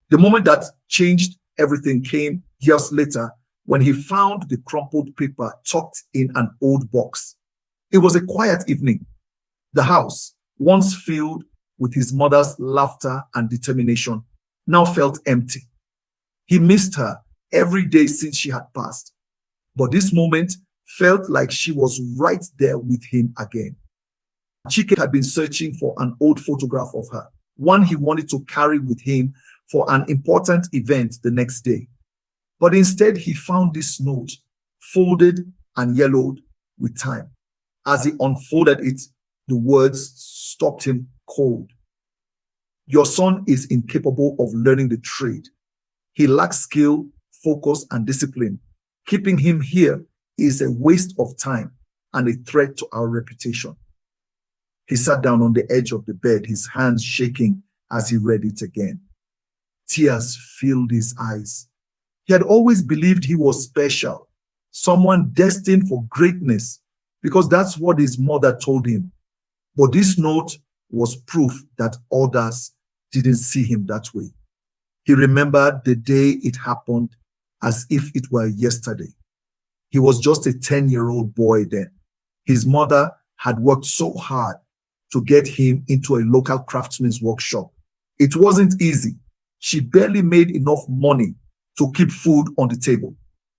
The moment that changed everything came years later when he found the crumpled paper tucked in an old box. It was a quiet evening. The house, once filled with his mother's laughter and determination, now felt empty. He missed her every day since she had passed. But this moment felt like she was right there with him again. Chike had been searching for an old photograph of her, one he wanted to carry with him for an important event the next day. But instead, he found this note, folded and yellowed with time. As he unfolded it, the words stopped him cold. Your son is incapable of learning the trade. He lacks skill, focus, and discipline. Keeping him here is a waste of time and a threat to our reputation. He sat down on the edge of the bed, his hands shaking as he read it again. Tears filled his eyes. He had always believed he was special, someone destined for greatness, because that's what his mother told him. But this note was proof that others didn't see him that way. He remembered the day it happened as if it were yesterday. He was just a 10-year-old boy then. His mother had worked so hard to get him into a local craftsman's workshop. It wasn't easy. She barely made enough money to keep food on the table.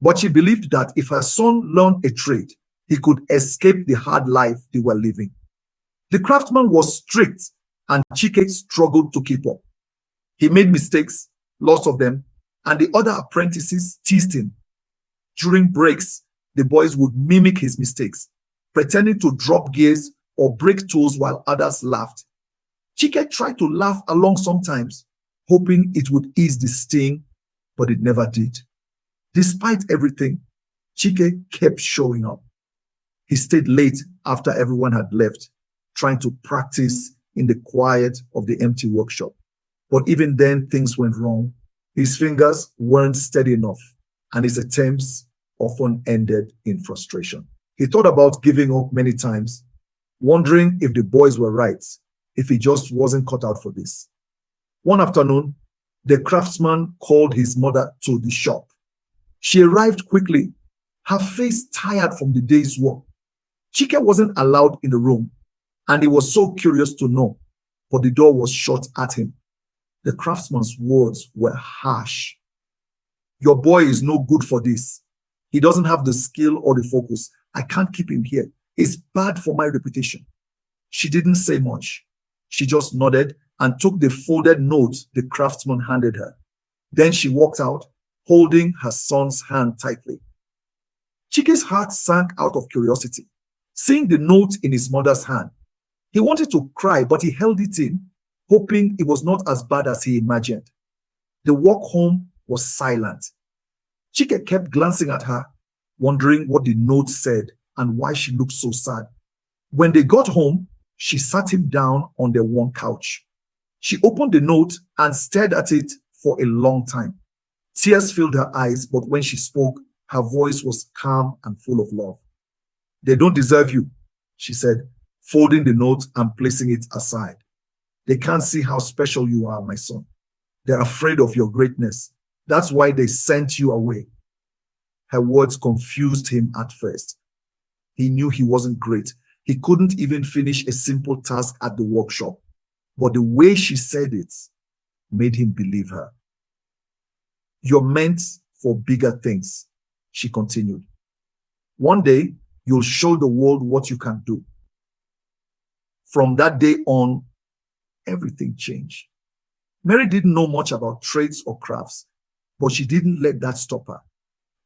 But she believed that if her son learned a trade, he could escape the hard life they were living. The craftsman was strict, and Chike struggled to keep up. He made mistakes, lots of them, and the other apprentices teased him. During breaks, the boys would mimic his mistakes, pretending to drop gears or break tools while others laughed. Chike tried to laugh along sometimes, hoping it would ease the sting, but it never did. Despite everything, Chike kept showing up. He stayed late after everyone had left, trying to practice in the quiet of the empty workshop. But even then, things went wrong. His fingers weren't steady enough, and his attempts often ended in frustration. He thought about giving up many times, wondering if the boys were right, if he just wasn't cut out for this. One afternoon, the craftsman called his mother to the shop. She arrived quickly, her face tired from the day's work. Chike wasn't allowed in the room, and he was so curious to know, but the door was shut at him. The craftsman's words were harsh. Your boy is no good for this. He doesn't have the skill or the focus. I can't keep him here. It's bad for my reputation. She didn't say much. She just nodded and took the folded note the craftsman handed her. Then she walked out, holding her son's hand tightly. Chike's heart sank out of curiosity, seeing the note in his mother's hand. He wanted to cry, but he held it in, hoping it was not as bad as he imagined. The walk home was silent. Chike kept glancing at her, wondering what the note said and why she looked so sad. When they got home, she sat him down on their worn couch. She opened the note and stared at it for a long time. Tears filled her eyes, but when she spoke, her voice was calm and full of love. They don't deserve you, she said, folding the note and placing it aside. They can't see how special you are, my son. They're afraid of your greatness. That's why they sent you away. Her words confused him at first. He knew he wasn't great. He couldn't even finish a simple task at the workshop. But the way she said it made him believe her. You're meant for bigger things, she continued. One day, you'll show the world what you can do. From that day on, everything changed. Mary didn't know much about trades or crafts, but she didn't let that stop her.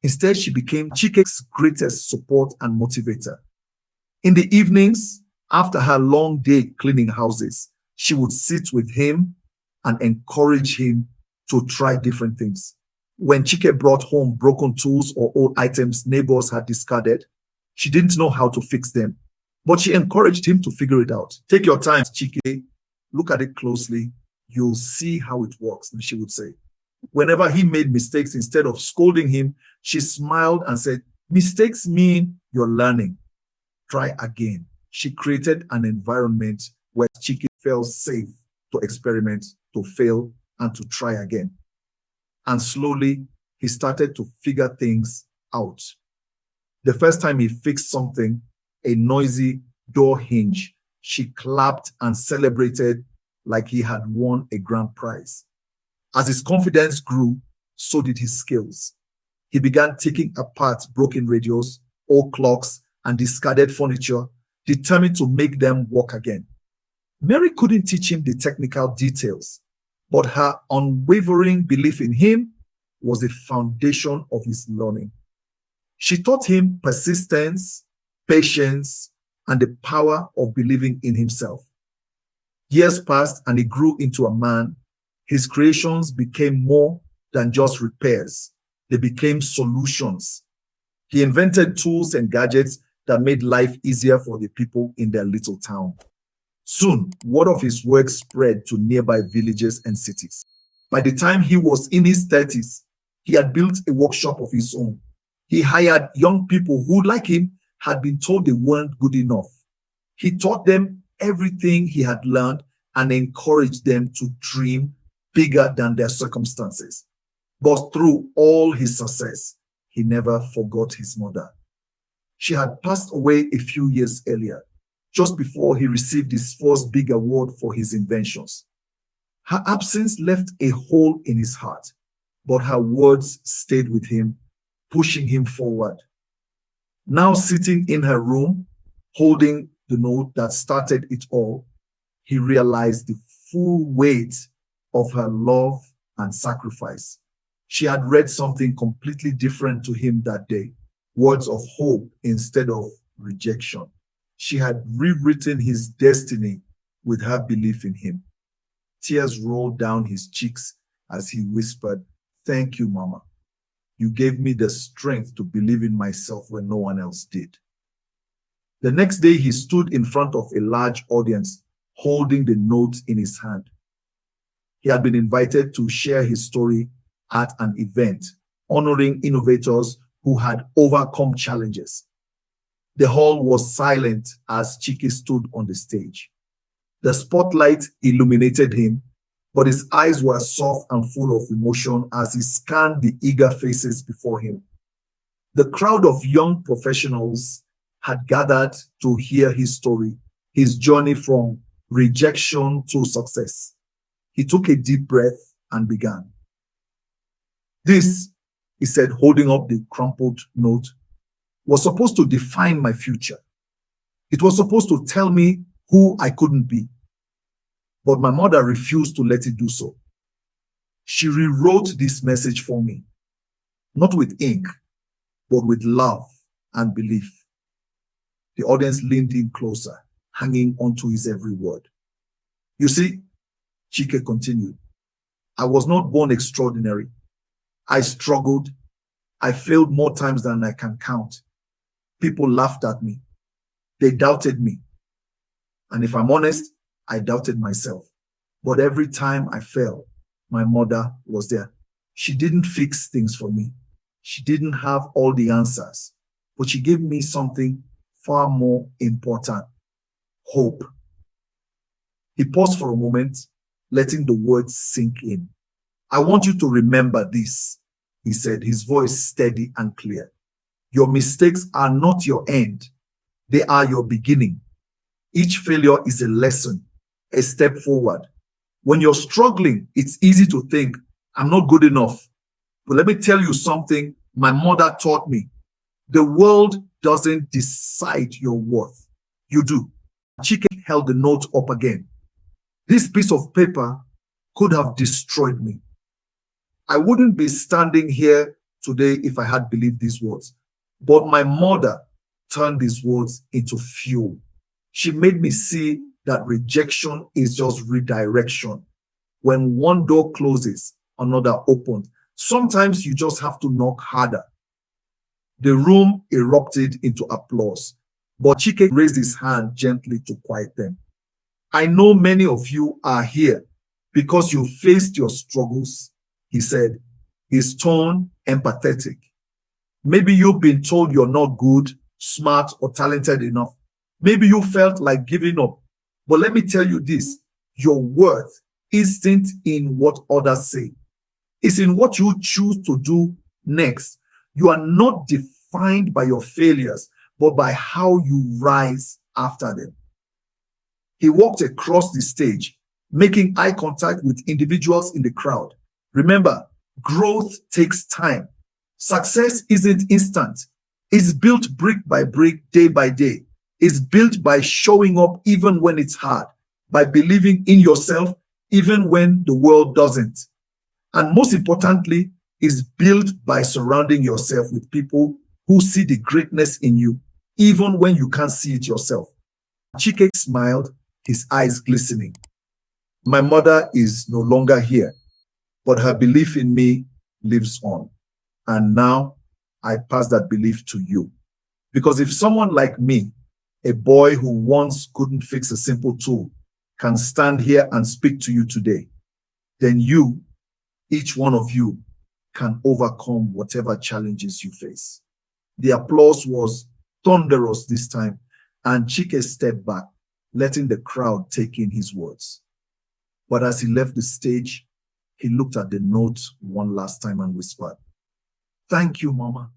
Instead, she became Chike's greatest support and motivator. In the evenings, after her long day cleaning houses, she would sit with him and encourage him to try different things. When Chike brought home broken tools or old items neighbors had discarded, she didn't know how to fix them, but she encouraged him to figure it out. Take your time, Chike. Look at it closely. You'll see how it works, she would say. Whenever he made mistakes, instead of scolding him, she smiled and said, mistakes mean you're learning. Try again. She created an environment where Chike felt safe to experiment, to fail, and to try again. and slowly he started to figure things out. The first time he fixed something, a noisy door hinge, she clapped and celebrated like he had won a grand prize. As his confidence grew, so did his skills. He began taking apart broken radios, old clocks, and discarded furniture, determined to make them work again. Mary couldn't teach him the technical details, but her unwavering belief in him was the foundation of his learning. She taught him persistence, patience, and the power of believing in himself. Years passed and he grew into a man. His creations became more than just repairs. They became solutions. He invented tools and gadgets that made life easier for the people in their little town. Soon, word of his work spread to nearby villages and cities. By the time he was in his 30s, he had built a workshop of his own. He hired young people who, like him, had been told they weren't good enough. He taught them everything he had learned and encouraged them to dream bigger than their circumstances. But through all his success, he never forgot his mother. She had passed away a few years earlier, just before he received his first big award for his inventions. Her absence left a hole in his heart, but her words stayed with him, pushing him forward. Now sitting in her room, holding the note that started it all, he realized the full weight of her love and sacrifice. She had read something completely different to him that day, words of hope instead of rejection. She had rewritten his destiny with her belief in him. Tears rolled down his cheeks as he whispered, "Thank you, Mama. You gave me the strength to believe in myself when no one else did." The next day, he stood in front of a large audience, holding the note in his hand. He had been invited to share his story at an event, honoring innovators who had overcome challenges. The hall was silent as Chike stood on the stage. The spotlight illuminated him, but his eyes were soft and full of emotion as he scanned the eager faces before him. The crowd of young professionals had gathered to hear his story, his journey from rejection to success. He took a deep breath and began. "This," he said, holding up the crumpled note, "was supposed to define my future. It was supposed to tell me who I couldn't be. But my mother refused to let it do so. She rewrote this message for me, not with ink, but with love and belief." The audience leaned in closer, hanging onto his every word. "You see," Chike continued, "I was not born extraordinary. I struggled. I failed more times than I can count. People laughed at me. They doubted me. And if I'm honest, I doubted myself. But every time I fell, my mother was there. She didn't fix things for me. She didn't have all the answers, but she gave me something far more important: hope." He paused for a moment, letting the words sink in. "I want you to remember this," he said, his voice steady and clear. "Your mistakes are not your end. They are your beginning. Each failure is a lesson, a step forward. When you're struggling, it's easy to think, I'm not good enough. But let me tell you something my mother taught me. The world doesn't decide your worth. You do." Chike held the note up again. "This piece of paper could have destroyed me. I wouldn't be standing here today if I had believed these words. But my mother turned these words into fuel. She made me see that rejection is just redirection. When one door closes, another opens. Sometimes you just have to knock harder." The room erupted into applause, but Chike raised his hand gently to quiet them. "I know many of you are here because you faced your struggles," he said, his tone empathetic. "Maybe you've been told you're not good, smart, or talented enough. Maybe you felt like giving up. But let me tell you this, your worth isn't in what others say. It's in what you choose to do next. You are not defined by your failures, but by how you rise after them. He walked across the stage, making eye contact with individuals in the crowd. Remember, growth takes time. Success isn't instant. It's built brick by brick, day by day. It's built by showing up even when it's hard, by believing in yourself even when the world doesn't. And most importantly, is built by surrounding yourself with people who see the greatness in you, even when you can't see it yourself. Chike smiled, his eyes glistening. My mother is no longer here, but her belief in me lives on. And now I pass that belief to you. Because if someone like me, a boy who once couldn't fix a simple tool, can stand here and speak to you today, then you, each one of you, can overcome whatever challenges you face. The applause was thunderous this time, and Chike stepped back, letting the crowd take in his words. But as he left the stage, he looked at the note one last time and whispered, "Thank you, Mama.